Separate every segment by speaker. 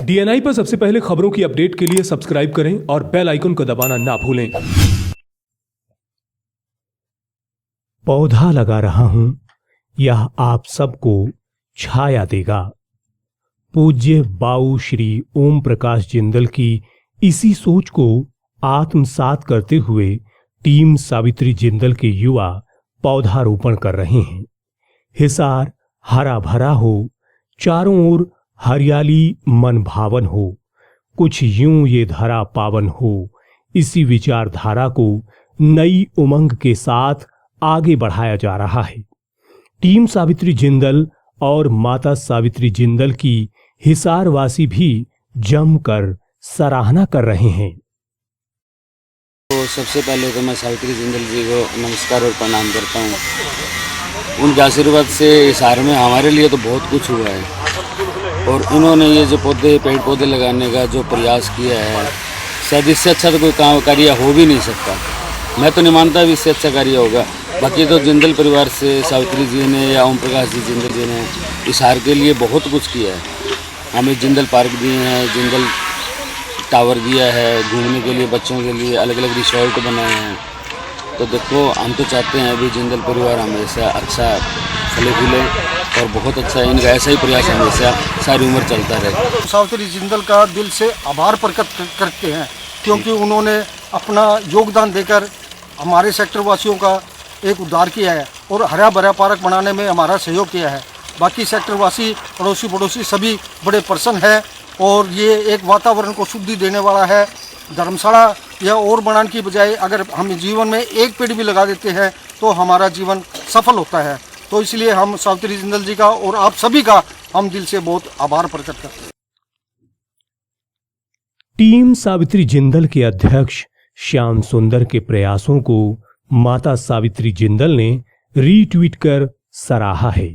Speaker 1: DNI पर सबसे पहले खबरों की अपडेट के लिए सब्सक्राइब करें और बेल आइकन को दबाना ना भूलें। पौधा लगा रहा हूं, यह आप सबको छाया देगा। पूज्य बाऊ श्री ओम प्रकाश जिंदल की इसी सोच को आत्मसात करते हुए टीम सावित्री जिंदल के युवा पौधारोपण कर रहे हैं। हिसार हरा भरा हो, चारों ओर हरियाली मन भावन हो, कुछ यूं ये धरा पावन हो। इसी विचारधारा को नई उमंग के साथ आगे बढ़ाया जा रहा है। टीम सावित्री जिंदल और माता सावित्री जिंदल की हिसारवासी भी जमकर सराहना कर रहे हैं।
Speaker 2: तो सबसे पहले तो मैं सावित्री जिंदल जी को नमस्कार और प्रणाम करता हूँ। उनके आशीर्वाद से हिसार में हमारे लिए तो बहुत कुछ हुआ है और इन्होंने ये जो पेड़ पौधे लगाने का जो प्रयास किया है, शायद इससे अच्छा तो कोई काम कार्य हो भी नहीं सकता। मैं तो नहीं मानता भी इससे अच्छा कार्य होगा। बाकी तो जिंदल परिवार से सावित्री जी ने या ओम प्रकाश जी जिंदल जी ने हिसार के लिए बहुत कुछ किया है। हमें जिंदल पार्क दिए हैं, जिंदल टावर दिया है, घूमने के लिए बच्चों के लिए अलग अलग रिसोर्ट बनाए हैं। तो देखो, हम तो चाहते हैं अभी जिंदल परिवार हमेशा अच्छा फले फूले और बहुत अच्छा है। इनका ऐसा ही प्रयास हमेशा सारी उम्र चलता रहे।
Speaker 3: सावित्री जिंदल का दिल से आभार प्रकट करते हैं क्योंकि उन्होंने अपना योगदान देकर हमारे सेक्टर वासियों का एक उद्धार किया है और हरा भरा पार्क बनाने में हमारा सहयोग किया है। बाकी सेक्टर वासी पड़ोसी सभी बड़े प्रसन्न हैं और ये एक वातावरण को शुद्धि देने वाला है। धर्मशाला या और बनाने की बजाय अगर हम जीवन में एक पेड़ भी लगा देते हैं तो हमारा जीवन सफल होता है। तो इसलिए हम सावित्री जिंदल जी का और आप सभी का हम दिल से बहुत आभार प्रकट करते हैं।
Speaker 1: टीम सावित्री जिंदल के अध्यक्ष श्याम सुंदर के प्रयासों को माता सावित्री जिंदल ने रीट्वीट कर सराहा है,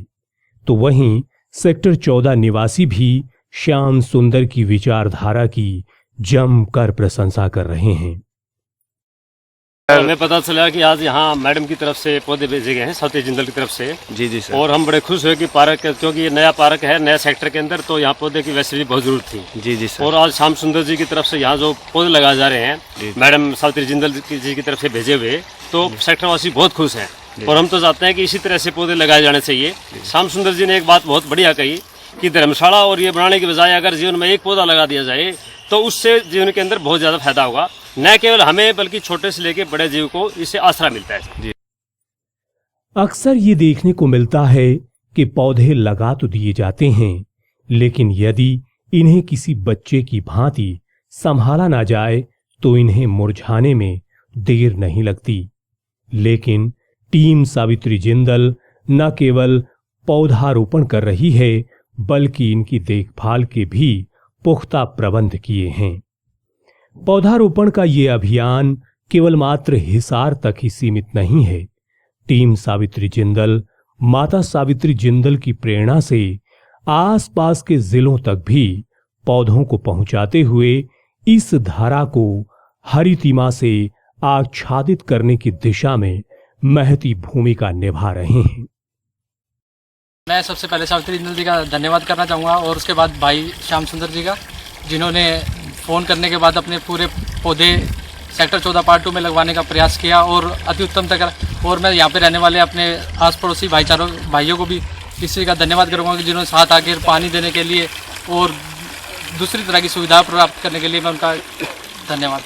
Speaker 1: तो वहीं सेक्टर 14 निवासी भी श्याम सुंदर की विचारधारा की जमकर प्रशंसा कर रहे हैं।
Speaker 4: हमें पता चला कि आज यहाँ मैडम की तरफ से पौधे भेजे गए हैं सावित्री जिंदल की तरफ से।
Speaker 2: जी सर।
Speaker 4: और हम बड़े खुश हुए कि पार्क, क्योंकि ये नया पार्क है नया सेक्टर के अंदर, तो यहाँ पौधे की वैसे भी बहुत जरूरत थी।
Speaker 2: जी सर।
Speaker 4: और आज श्याम सुंदर जी की तरफ से यहाँ जो पौधे लगाए जा रहे हैं मैडम सावित्री जिंदल जी की तरफ से भेजे हुए, तो सेक्टर वासी बहुत खुश हैं। और हम तो चाहते हैं कि इसी तरह से पौधे लगाए जाने चाहिए। श्याम सुंदर जी ने एक बात बहुत बढ़िया कही कि धर्मशाला और ये बनाने की बजाय अगर जीवन में एक पौधा लगा दिया जाए तो उससे जीवन के अंदर बहुत ज्यादा फायदा होगा, न केवल हमें बल्कि छोटे से लेकर बड़े जीव को इससे आसरा मिलता है।
Speaker 1: अक्सर ये देखने को मिलता है कि पौधे लगा तो दिए जाते हैं, लेकिन यदि इन्हें किसी बच्चे की भांति संभाला ना जाए तो इन्हें मुरझाने में देर नहीं लगती। लेकिन टीम सावित्री जिंदल न केवल पौधारोपण कर रही है बल्कि इनकी देखभाल के भी पुख्ता प्रबंध किए हैं। पौधारोपण का ये अभियान केवल मात्र हिसार तक ही सीमित नहीं है। टीम सावित्री जिंदल माता सावित्री जिंदल की प्रेरणा से आसपास के जिलों तक भी पौधों को पहुंचाते हुए इस धारा को हरितिमा से आच्छादित करने की दिशा में महती भूमिका निभा रहे हैं।
Speaker 5: मैं सबसे पहले सावित्री जिंदल जी का धन्यवाद करना चाहूँगा और उसके बाद भाई श्याम सुंदर जी का, जिन्होंने फ़ोन करने के बाद अपने पूरे पौधे सेक्टर 14 पार्ट 2 में लगवाने का प्रयास किया और अति उत्तम तक। और मैं यहाँ पे रहने वाले अपने आस पड़ोसी भाइयों को भी इस चीज़ का धन्यवाद करूँगा कि जिन्होंने साथ आकर पानी देने के लिए और दूसरी तरह की सुविधा प्राप्त करने के लिए मैं उनका धन्यवाद।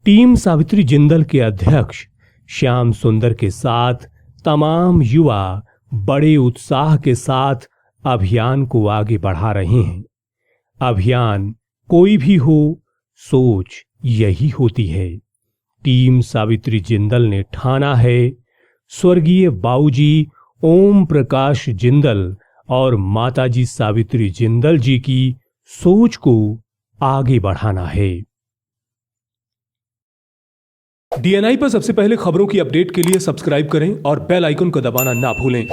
Speaker 1: टीम सावित्री जिंदल के अध्यक्ष श्याम सुंदर के साथ तमाम युवा बड़े उत्साह के साथ अभियान को आगे बढ़ा रहे हैं। अभियान कोई भी हो, सोच यही होती है। टीम सावित्री जिंदल ने ठाना है स्वर्गीय बाऊजी ओम प्रकाश जिंदल और माताजी सावित्री जिंदल जी की सोच को आगे बढ़ाना है। डीएनआई पर सबसे पहले खबरों की अपडेट के लिए सब्सक्राइब करें और बेल आइकन को दबाना ना भूलें।